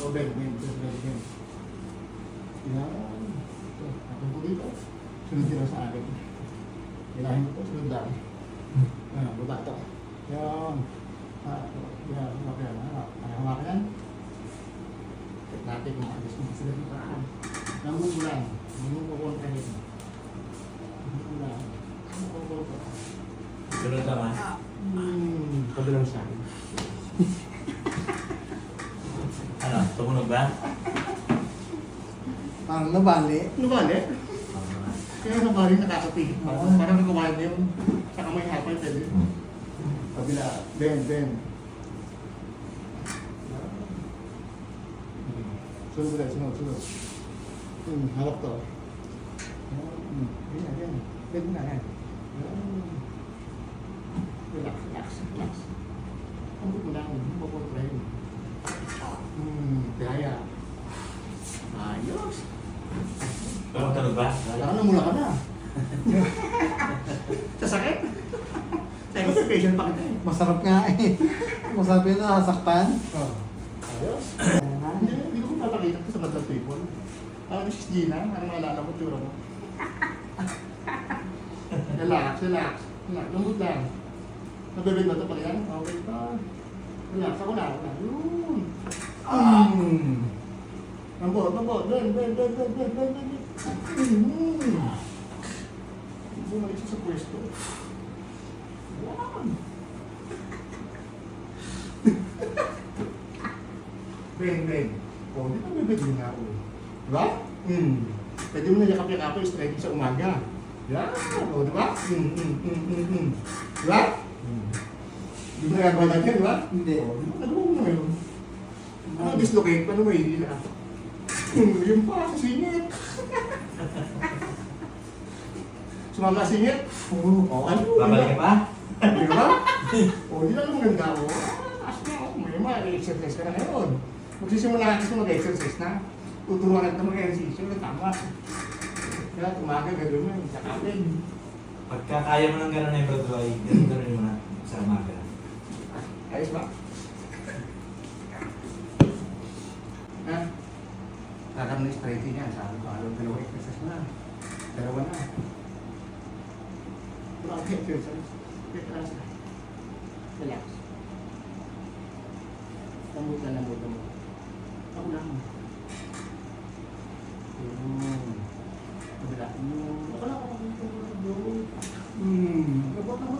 O, bend. Yan. Ito, atong po dito. Sunod sila sa akin. Ilahin ko, sunod lang. Yan, buta ito. Yan. Yan, okay yan. Kaya hawakan yan. Check natin kung maalis mo sila sa paraan. Nanggung ko lang. Nanggung ko kontrahin. Nanggung ko lang. Nanggung ko lang. Sunod naman. Kabilang sa akin. Ano, tumunog ba? Parang nabali. Nabali? Kaya nabali nakakapihit mo. Parang nagawaan na yun. Saka may hapay pwede. Kabila. Bend. Sunod ulit, sunod. Hawak to. Yan. Bend na yan. Relax. Ang mo lang, makontrahin. Kaya. Ayos. Tumunog ba? Mula ka na. Sasakit? Tayo sa patient pa kita eh. Masarap nga eh. Masarap yun nasaktan. Ayos. Hindi ko papakita ko sa madlang people. Mrs. Gina, parang maalala mo, tsura mo. Relax. Lambot lang. Nabibig ba ito pala yan? Okay pa. Relax ako na. Yun. Lambot. Ben. Bumalik siya sa pwesto. Yan. Ben. O, di ba bibigyan nga ako? Diba? Pwede mo na yakap-yakap stretching sa umaga. Yan. O, diba? Diba? Di ba nagagawa natin, diba? Hindi. O, diba? Nagawa mo na ngayon. Ano dislocate? Paano may hindi na? Yung pa, sa singit. Sumama sa singit? O, ano? Babalik ka pa? Di ba? O, di lang ang ganda o. Taas na o. May exercise ka na ngayon. Magsisimula ka kasi mag-exercise na. Tuturuan natin mag-exercise na tama. Kaya tumaga, gagawin mo yung sakapin. Pagka kaya mo ng gano'n na yung Broadway, gano'n mo na sa umaga. Ayos ba? Ha? Kakaroon ng stretching yan. Sabi ko, dalawa exercise na. Dalawa na. Wala akong exercise. Relax. Lambot mo. Ako lang. Kabila. Ako lang ako. Lambot ako.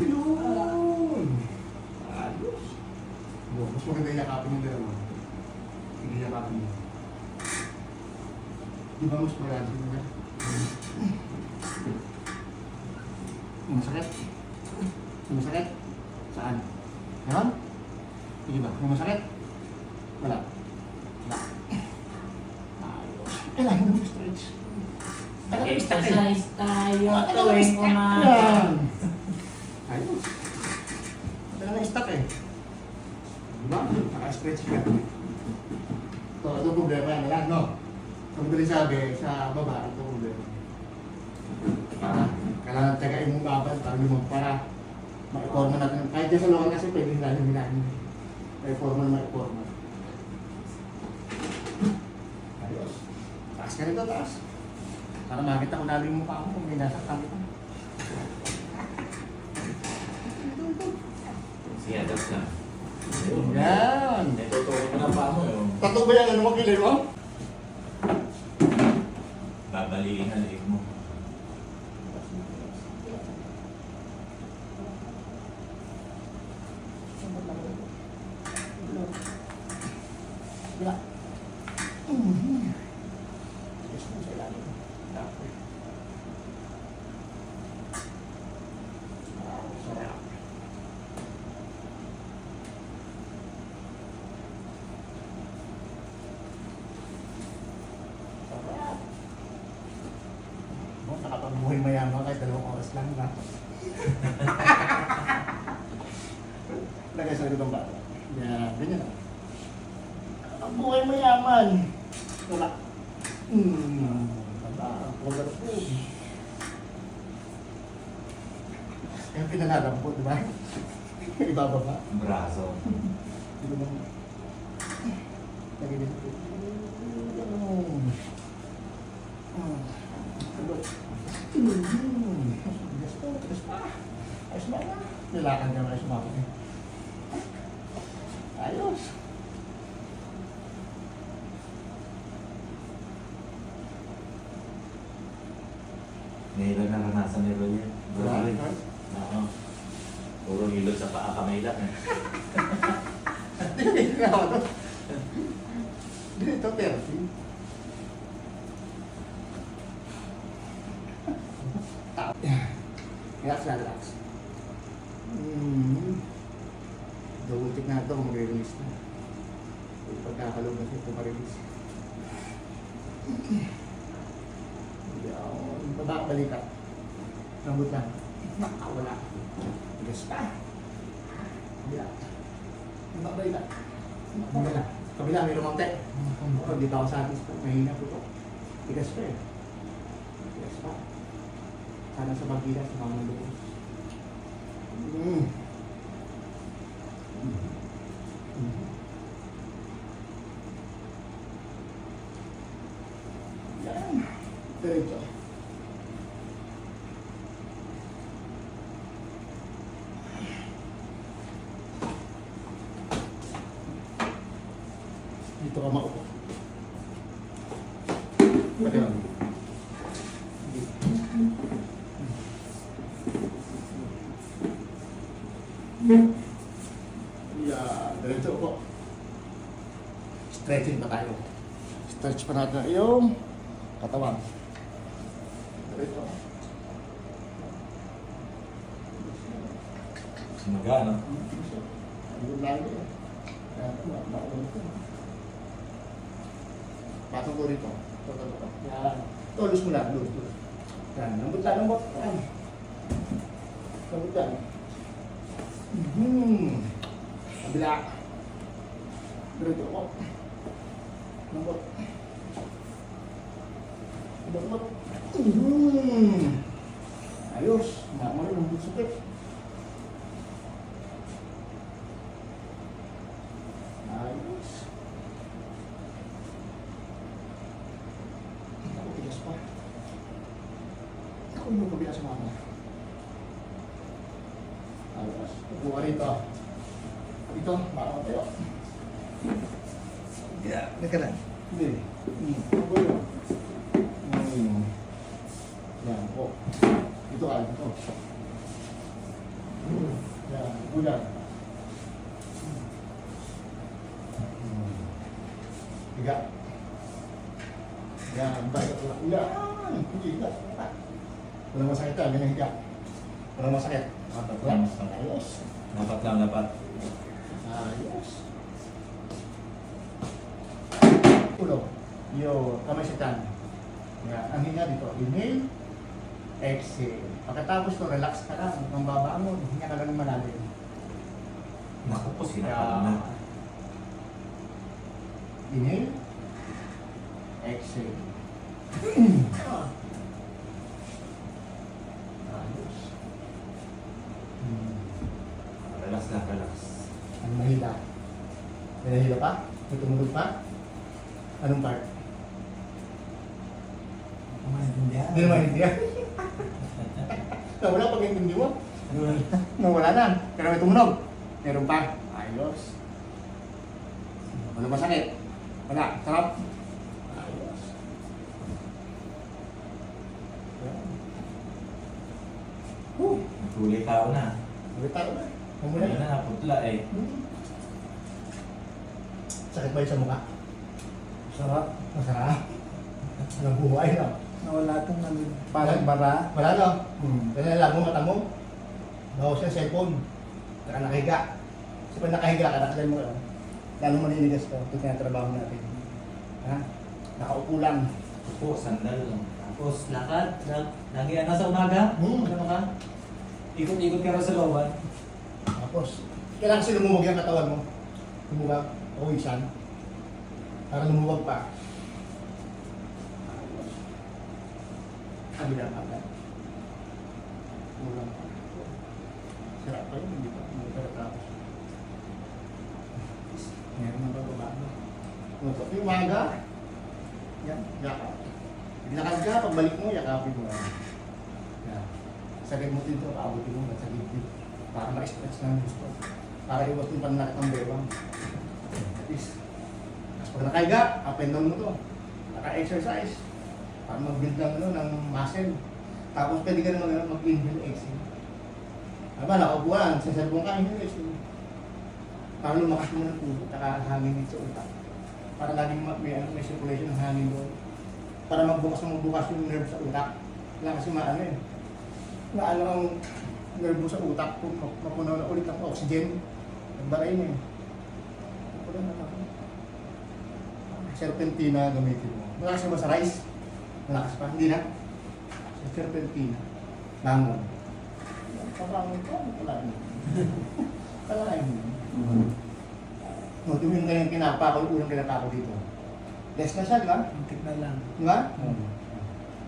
Yun! Ayos! Mas maganda yakapin yung dalawa. Sige, yakapin mo. Di ba mas marami mo? Masakit? Masakit? Saan? Meron? Sige ba? May masakit? Wala. Ayos. Kailangan mo stretch. Exercise tayo Kailangan tuwing stretch umaga. yan. Ayos. Kailangan na-stuck eh. Diba? Naka-stretch ka. Ito problema yan. Ayan, no? Kung dali sabi, sa baba, ito problema. Kailangan tagain mong baban para ma-reforma natin. Kahit dyan sa lower kasi pwede hilahin. Ma-reforma. Ayos. Taas ka nito, taas. Para makita ko namin yung mukha mo kung may nasa kamita. Sige, atas na. Yan! Tutukoy mo na pa mo yun. Tato ba yan? Ano mo kilay mo? Babalikin ang leg mo. Wala. Yes mo sa ilalim. Dapat. Sarap. Sarap. Nakapagbuhay mayaman kahit 2 oras lang na. Lagay sa likod ng bata. Yan, ganyan na. Ang buhay mayaman. Wala. Wala. Wala po. Yung pinanalampot, di ba? Ibababa. Braso. Hindi mo lagi din po. Yes po, yes pa. Ayos ba na? Nilakan ka na, ayos ba? Ayos. Ngayon lang naranasan ni Roy yan. Grabe. Grabe. Oo. Puro hilot sa paa kamay lang eh. Dito, 30. Relax na, relax. Double check na ito kung mag-release na. Yung pagkakalog na siya, pumarelease. Yung baba, balikat. Lambot lang. Nakawala. Tigas pa. Kabila. Yung baba, balikat. Kabila. Kabila, may lumangte. Hindi pa ako satisfied. Mahina po ito. Tigas pa eh. Tigas pa. Sana sa bagila, sa mga lubos. Yan. Diretso. Dito ka maupo. Pwede lang. Yeah, diretso po. Stretching pa tayo. Stretch pa natin yung katawan. Diretso. Sumaga, no? Ang lagi eh. Kaya ito, nakulong ito. Patong ko rito. Ito. Yan. Ito, lose mo lang. Lose. Yan. Lambot lang, lambot. Yan. Lambot lang. Kabila. Diretso ako. Lambot. Lambot. Ayos. Mama rin, lambot sakit. Ayos. Ako, tigas pa. Ako yung kabila sa mama. Ayos. Upo ka rito. Dito, baka tayo. Yeah, teka lang. Hindi. Upo yun. Yan, upo. Dito ka, dito. Yan, upo yan. Higa. Yan, balik ko lang. Yan, higa. Walang masakit yan, ganyan higa. Walang masakit. Walang masakit. Ayos. Dapat lang, dapat. Ayos. Ulo. Yo, kamay sa tiyan. Yan, ang hinga dito. Inhale. Exhale. Pagkatapos to, relax ka lang. Nang babangon, hinga ka lang ng malalim. Naku po, sinapal na. Inhale. Exhale. Ayos. Relax lang, relax. Ano mahila? May nahila pa? May tumulog pa? Anong part? Hindi naman hindi yan. Nawala pag hindi mo. Nawala na. Pero may tumunog. Meron pa. Ayos. Wala masakit. Wala. Sarap. Ayos. Yan. Nagkulay tao na. Ulit tayo na. Mamula Ayun na. na, putla eh. Sakit ba yun sa mukha? Sarap. Masarap. Walang buhay na. Nawala itong parang bara. Wala na. Kaya lang mo mata mo. Bawas yung cellphone. Saka nakahiga. Kasi pag nakahiga ka, nakahiga mo yun. Lalong maninigas ka. Ito tinatrabaho natin. Ha? Nakaupo lang. Upo, sandal. Tapos lakad. Lagi ano sa umaga? Ano ka? Ikot-ikot ka rin sa looban. Tapos, kailangan kasi lumuwag yung katawan mo. Lumuwag. Pawisan. Para lumuwag pa. Kabila pa. Lumuwag pa. pa yun, hindi pa. Hindi pa natapos. Meron ng bababa. Yung umaga, yan, yakap. Lakad ka, pagbalik mo, yakapin mo. Yan. Sagay mo dito, paabutin mo, sa gilid. Para ma-stretch ng gusto. Para iwas yung panlakit ng bewang. At least, tapos pag nakaiga, up and down mo to. Naka-exercise. Para mag-build ng, ng muscle. Tapos pwede ka naman mag-inhale, exhale. Aba, nakaupuan, sa cellphone ka, inhale, exhale. Para lumakas mo ng puso, taka hangin dito sa utak. Para laging may circulation ng hangin doon. Para magbukas yung nerve sa utak. Wala kasi maano eh. Naano ang nerve mo sa utak kung mapunaw na ulit ang oxygen. Nagbaray mo eh. Mapunaw na ako. Serpentina gamitin mo. Malakas mo sa rice? Malakas pa? Hindi na? Sa serpentina. Bangon. Pabangon ka, palain mo. Palain mo. Tuwing ka yung kinapa ko, unang kinapa ko dito. Less na siya, di ba? Muntik na lang. Di ba?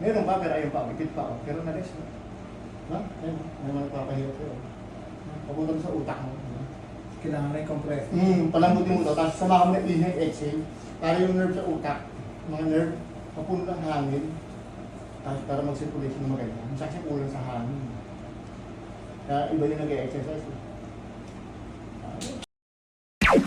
Meron pa, pero ayun pa, ipit pa. Pero na-less na. Diba? Ayun, may mga nagpapahirap sa'yo. Papunta mo sa utak mo. Kailangan na yung compress. Palambutin mo ito, tapos sama mo na inhale, exhale. Para yung nerve sa utak, mga nerve, papunta ng hangin. Tapos para mag-circulation na maganda. Masakit siya kulang sa hangin. Kaya iba yung nag-exercise.